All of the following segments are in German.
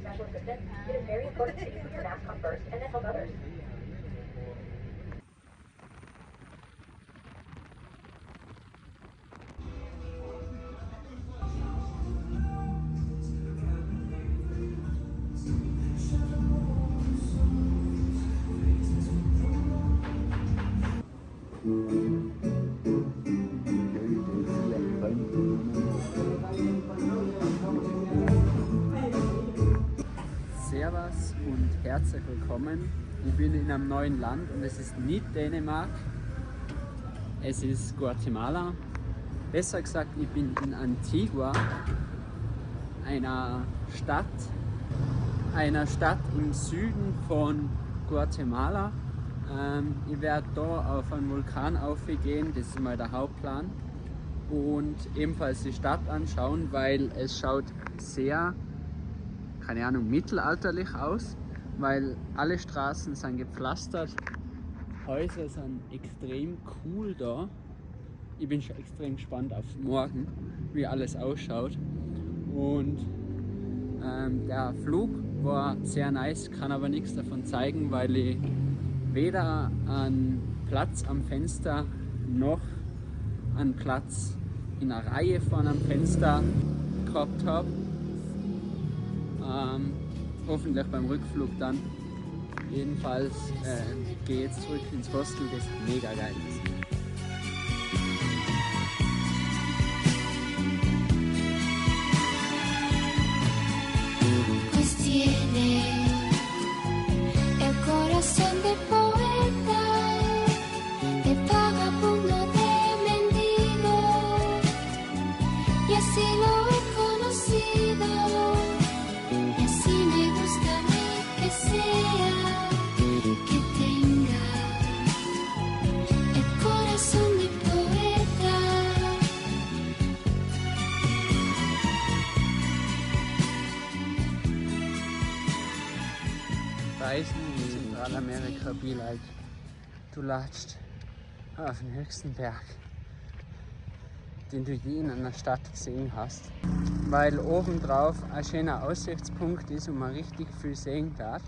special assistance, it is very important that you put your mask on first and then help others. Servus und herzlich willkommen. Ich bin in einem neuen Land und es ist nicht Dänemark, es ist Guatemala. Besser gesagt, ich bin in Antigua, einer Stadt im Süden von Guatemala. Ich werde da auf einen Vulkan aufgehen, das ist mal der Hauptplan. Und ebenfalls die Stadt anschauen, weil es schaut sehr, keine Ahnung, mittelalterlich aus, weil alle Straßen sind gepflastert, Häuser sind extrem cool da. Ich bin schon extrem gespannt auf morgen, wie alles ausschaut. Und der Flug war sehr nice, kann aber nichts davon zeigen, weil ich weder einen Platz am Fenster noch einen Platz in einer Reihe vor einem Fenster gehabt habe. Hoffentlich beim Rückflug dann. Jedenfalls gehe jetzt zurück ins Hostel, das mega geil ist. Pues tiene el corazón de poeta, de vagabundo, de mendigo, y así lo he conocido, y así me gusta a mí que sea, que tenga el corazón de poeta. Reisen in Zentralamerika, be like, du latscht auf den höchsten Berg, den du je in einer Stadt gesehen hast, weil obendrauf ein schöner Aussichtspunkt ist und man richtig viel sehen darf.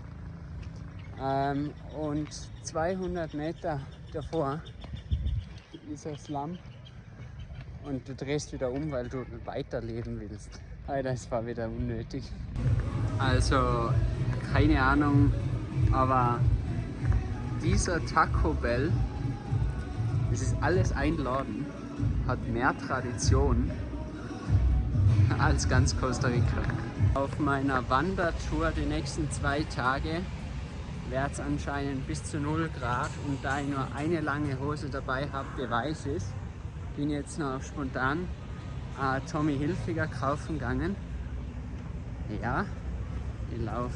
Und 200 Meter davor ist ein Slum und du drehst wieder um, weil du weiterleben willst. Alter, das war wieder unnötig. Also, keine Ahnung, aber dieser Taco Bell, das ist alles einladen, hat mehr Tradition als ganz Costa Rica. Auf meiner Wandertour die nächsten 2 Tage wird es anscheinend bis zu 0 Grad und da ich nur eine lange Hose dabei habe, Beweis ist, bin jetzt noch spontan Tommy Hilfiger kaufen gegangen. Ja, ich laufe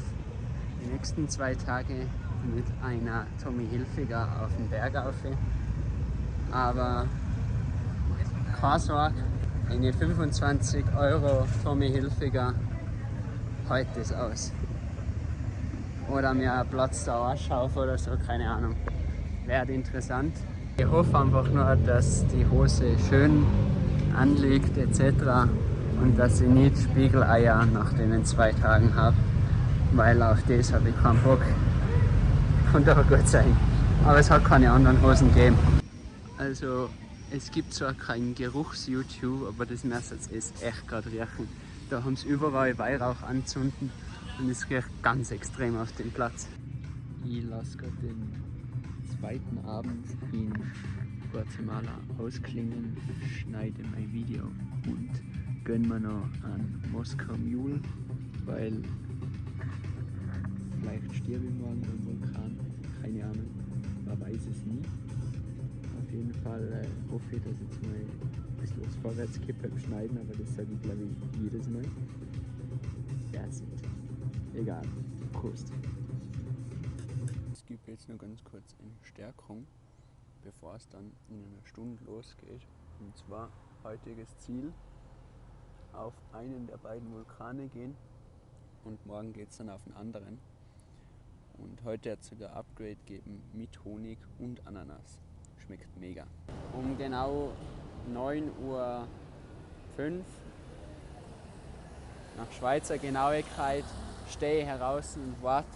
die nächsten 2 Tage mit einer Tommy Hilfiger auf den Berg auf. Aber keine Sorge, eine 25 € Tommy Hilfiger hält das aus. Oder mir einen Platz da anschauen oder so, keine Ahnung. Wäre interessant. Ich hoffe einfach nur, dass die Hose schön anliegt etc. und dass ich nicht Spiegeleier nach den 2 Tagen habe, weil auf das habe ich keinen Bock. Kann doch gut sein. Aber es hat keine anderen Hosen gegeben. Also es gibt zwar keinen Geruchs-YouTube, aber das müsst ihr jetzt echt gerade riechen. Da haben sie überall Weihrauch anzünden und es riecht ganz extrem auf dem Platz. Ich lasse gerade den 2. Abend in Guatemala ausklingen, schneide mein Video und gönne mir noch einen Moskau Mule, weil vielleicht stirbe ich morgen am Vulkan, keine Ahnung, man weiß es nie. Auf jeden Fall hoffe ich, dass ich jetzt mal ein bisschen was vorwärts kippe beim Schneiden, aber das sage ich glaube ich jedes Mal. That's it. Egal, Prost. Es gibt jetzt noch ganz kurz eine Stärkung, bevor es dann in einer Stunde losgeht. Und zwar heutiges Ziel, auf einen der beiden Vulkane gehen und morgen geht es dann auf den anderen. Und heute hat es sogar Upgrade gegeben mit Honig und Ananas. Schmeckt mega. Um genau 9:05 Uhr nach Schweizer Genauigkeit stehe heraus und warte.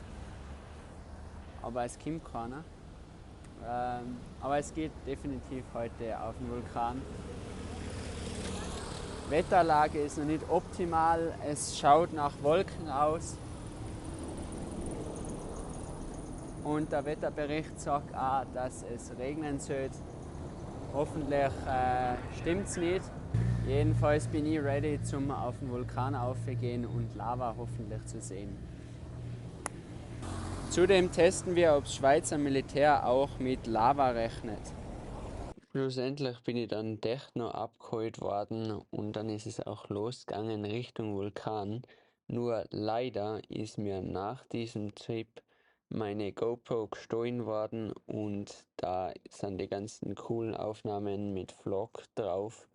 Aber es kommt keiner. Aber es geht definitiv heute auf den Vulkan. Wetterlage ist noch nicht optimal, es schaut nach Wolken aus. Und der Wetterbericht sagt auch, dass es regnen soll. Hoffentlich stimmt es nicht. Jedenfalls bin ich ready, zum auf den Vulkan aufzugehen und Lava hoffentlich zu sehen. Zudem testen wir, ob das Schweizer Militär auch mit Lava rechnet. Schlussendlich bin ich dann echt noch abgeholt worden und dann ist es auch losgegangen Richtung Vulkan. Nur leider ist mir nach diesem Trip meine GoPro gestohlen worden und da sind die ganzen coolen Aufnahmen mit Vlog drauf.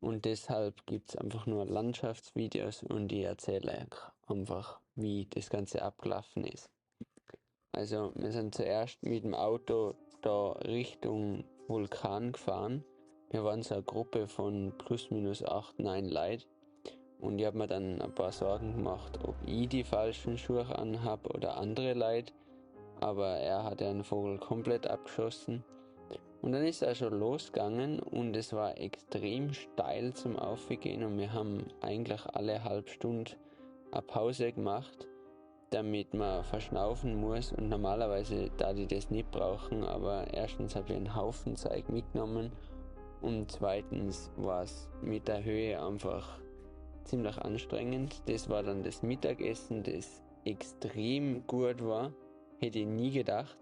Und deshalb gibt es einfach nur Landschaftsvideos und ich erzähle einfach, wie das Ganze abgelaufen ist. Also wir sind zuerst mit dem Auto da Richtung Vulkan gefahren. Wir waren so eine Gruppe von plus minus 8, 9 Leuten. Und ich habe mir dann ein paar Sorgen gemacht, ob ich die falschen Schuhe anhabe oder andere Leute. Aber er hat den Vogel komplett abgeschossen. Und dann ist er schon losgegangen und es war extrem steil zum Aufgehen und wir haben eigentlich alle halbe Stunde eine Pause gemacht, damit man verschnaufen muss und normalerweise da die das nicht brauchen, aber erstens habe ich einen Haufen Zeug mitgenommen und zweitens war es mit der Höhe einfach ziemlich anstrengend. Das war dann das Mittagessen, das extrem gut war, hätte ich nie gedacht.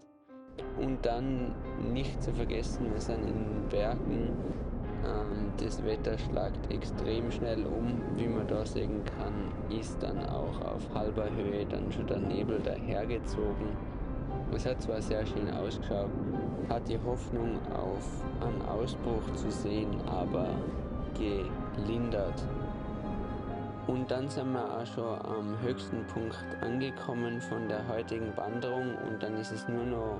Und dann nicht zu vergessen, wir sind in den Bergen, das Wetter schlagt extrem schnell um, wie man da sehen kann, ist dann auch auf halber Höhe dann schon der Nebel dahergezogen. Es hat zwar sehr schön ausgeschaut, hat die Hoffnung auf einen Ausbruch zu sehen, aber gelindert. Und dann sind wir auch schon am höchsten Punkt angekommen von der heutigen Wanderung und dann ist es nur noch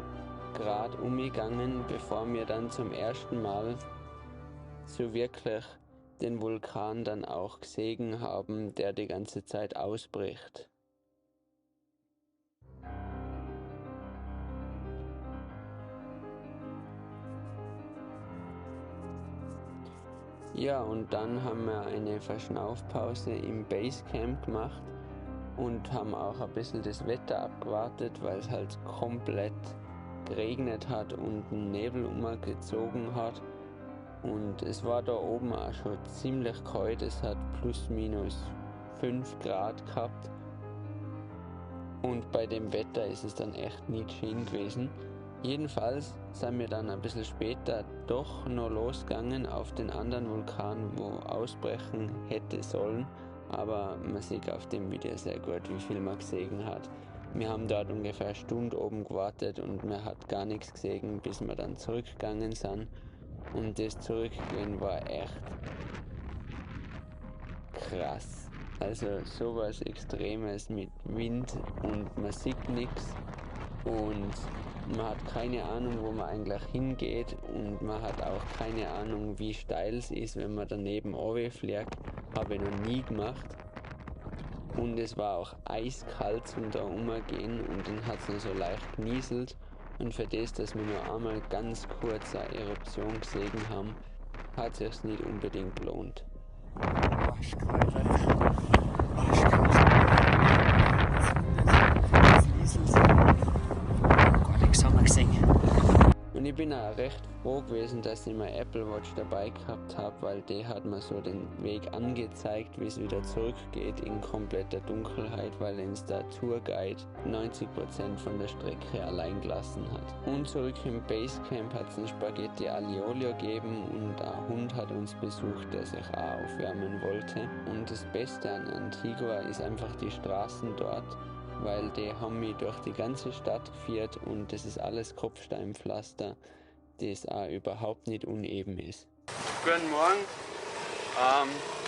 gerade umgegangen, bevor wir dann zum ersten Mal so wirklich den Vulkan dann auch gesehen haben, der die ganze Zeit ausbricht. Ja, und dann haben wir eine Verschnaufpause im Basecamp gemacht und haben auch ein bisschen das Wetter abgewartet, weil es halt komplett geregnet hat und einen Nebel umgezogen hat. Und es war da oben auch schon ziemlich kalt, es hat plus minus 5 Grad gehabt. Und bei dem Wetter ist es dann echt nicht schön gewesen. Jedenfalls sind wir dann ein bisschen später doch noch losgegangen auf den anderen Vulkan, wo ausbrechen hätte sollen. Aber man sieht auf dem Video sehr gut, wie viel man gesehen hat. Wir haben dort ungefähr eine Stunde oben gewartet und man hat gar nichts gesehen, bis wir dann zurückgegangen sind. Und das Zurückgehen war echt krass. Also sowas Extremes mit Wind und man sieht nichts und man hat keine Ahnung, wo man eigentlich hingeht und man hat auch keine Ahnung, wie steil es ist, wenn man daneben runterfliegt. Habe ich noch nie gemacht. Und es war auch eiskalt zum da umgehen und dann hat es noch so leicht genieselt. Und für das, dass wir nur einmal ganz kurz eine Eruption gesehen haben, hat es sich nicht unbedingt gelohnt. Arschkalt, Alter. Arschkalt. Das nieselt. Gar nichts haben wir gesehen. Und ich bin auch recht froh gewesen, dass ich meine Apple Watch dabei gehabt habe, weil die hat mir so den Weg angezeigt, wie es wieder zurückgeht in kompletter Dunkelheit, weil uns der Tourguide 90% von der Strecke allein gelassen hat. Und zurück im Basecamp hat es ein Spaghetti Aglio Olio gegeben und ein Hund hat uns besucht, der sich auch aufwärmen wollte. Und das Beste an Antigua ist einfach die Straßen dort, weil die haben mich durch die ganze Stadt geführt und das ist alles Kopfsteinpflaster, das auch überhaupt nicht uneben ist. Guten Morgen,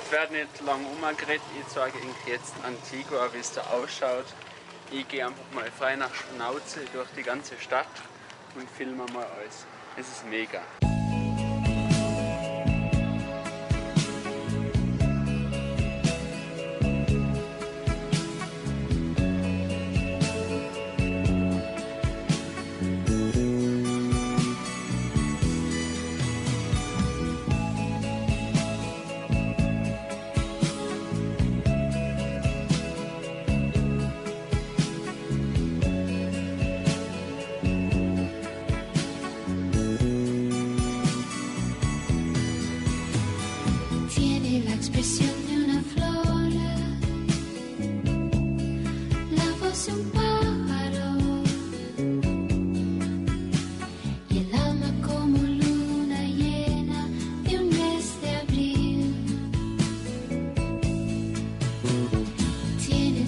es wird nicht lang umgeredet, ich zeige Ihnen jetzt Antigua, wie es da ausschaut. Ich gehe einfach mal frei nach Schnauze durch die ganze Stadt und filme mal alles. Es ist mega.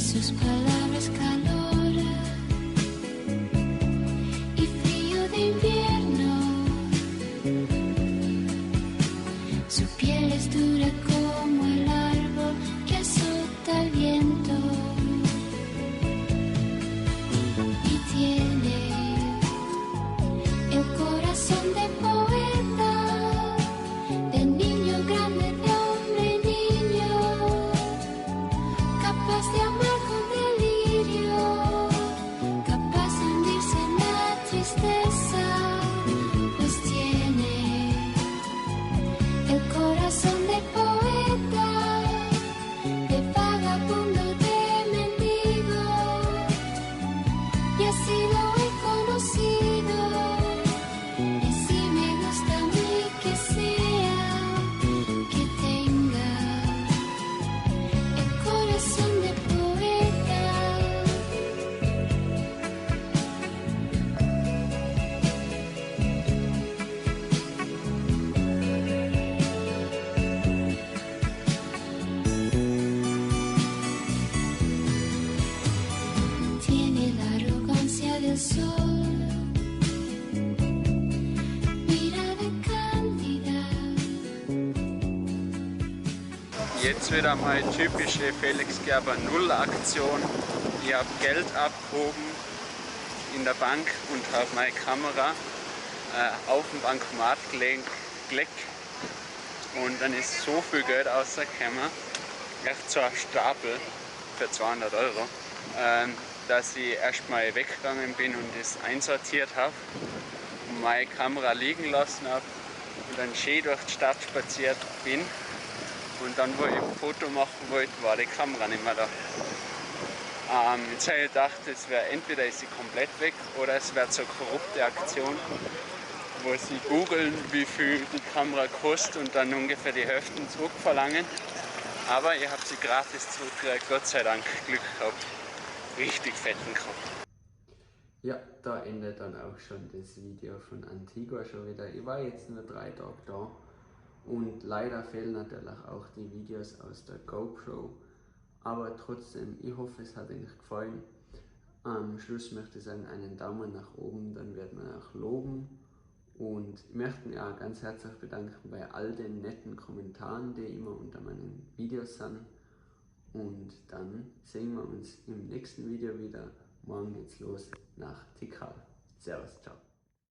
sus palabras calor y frío de invierno. Su piel es dura como el árbol que azota el viento y tiene el corazón de poeta, de niño grande, de hombre niño, capaz de amar con delirio, capaz de hundirse en la tristeza, pues tiene el corazón de poeta, de vagabundo, de mendigo, y así lo he conocido. Y sí me gusta a mí que sea, que tenga el corazón de poeta. Tiene la arrogancia del sol, mirada cándida. Jetzt wieder mal typische Felix Gerber Null-Aktion. Ich habe Geld abgehoben in der Bank und habe meine Kamera auf dem Bankomat gelegt. Und dann ist so viel Geld rausgekommen, echt so ein Stapel für 200 Euro, dass ich erstmal weggegangen bin und das einsortiert habe und meine Kamera liegen lassen habe und dann schön durch die Stadt spaziert bin. Und dann, wo ich ein Foto machen wollte, war die Kamera nicht mehr da. Jetzt habe ich gedacht, entweder ist sie komplett weg oder es wird so eine korrupte Aktion, wo sie googeln, wie viel die Kamera kostet und dann ungefähr die Hälfte zurückverlangen. Aber ich habe sie gratis zurückgekriegt, Gott sei Dank, Glück gehabt. Richtig fetten gehabt. Ja, da endet dann auch schon das Video von Antigua schon wieder. Ich war jetzt nur 3 Tage da. Und leider fehlen natürlich auch die Videos aus der GoPro. Aber trotzdem, ich hoffe, es hat euch gefallen. Am Schluss möchte ich sagen, einen Daumen nach oben, dann wird man auch loben. Und ich möchte mich auch ganz herzlich bedanken bei all den netten Kommentaren, die immer unter meinen Videos sind. Und dann sehen wir uns im nächsten Video wieder. Morgen geht's los nach Tikal. Servus, ciao.